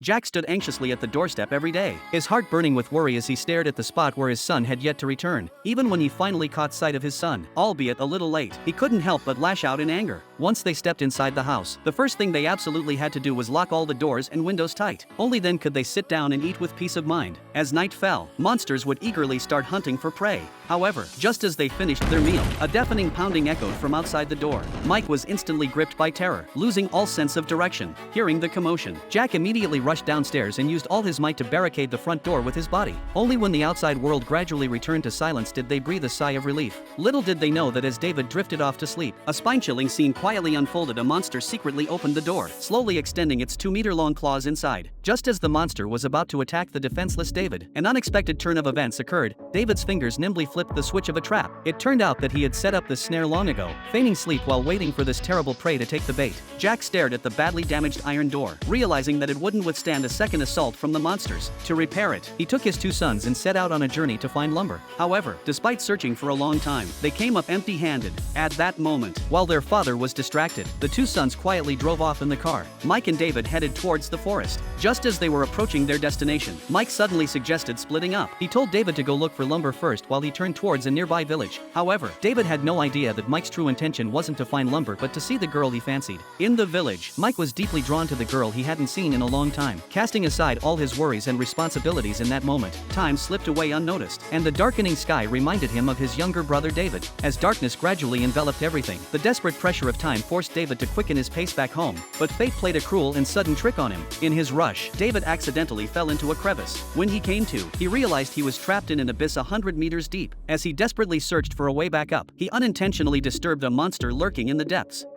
Jack stood anxiously at the doorstep every day, his heart burning with worry as he stared at the spot where his son had yet to return. Even when he finally caught sight of his son, albeit a little late, he couldn't help but lash out in anger. Once they stepped inside the house, the first thing they absolutely had to do was lock all the doors and windows tight. Only then could they sit down and eat with peace of mind. As night fell, monsters would eagerly start hunting for prey. However, just as they finished their meal, a deafening pounding echoed from outside the door. Mike was instantly gripped by terror, losing all sense of direction. Hearing the commotion, Jack immediately rushed downstairs and used all his might to barricade the front door with his body. Only when the outside world gradually returned to silence did they breathe a sigh of relief. Little did they know that as David drifted off to sleep, a spine-chilling scene quietly unfolded. A monster secretly opened the door, slowly extending its 2-meter-long claws inside. Just as the monster was about to attack the defenseless David, an unexpected turn of events occurred. David's fingers nimbly flipped the switch of a trap. It turned out that he had set up the snare long ago, feigning sleep while waiting for this terrible prey to take the bait. Jack stared at the badly damaged iron door, realizing that it wouldn't withstand a second assault from the monsters. To repair it, he took his 2 sons and set out on a journey to find lumber. However, despite searching for a long time, they came up empty-handed. At that moment, while their father was distracted, the 2 sons quietly drove off in the car. Mike and David headed towards the forest. Just as they were approaching their destination, Mike suddenly suggested splitting up. He told David to go look for lumber first while he turned towards a nearby village. However, David had no idea that Mike's true intention wasn't to find lumber but to see the girl he fancied. In the village, Mike was deeply drawn to the girl he hadn't seen in a long time. Casting aside all his worries and responsibilities in that moment, time slipped away unnoticed, and the darkening sky reminded him of his younger brother David. As darkness gradually enveloped everything, the desperate pressure of time forced David to quicken his pace back home. But fate played a cruel and sudden trick on him. In his rush, David accidentally fell into a crevice. When he came to, he realized he was trapped in an abyss 100 meters deep. As he desperately searched for a way back up, he unintentionally disturbed a monster lurking in the depths.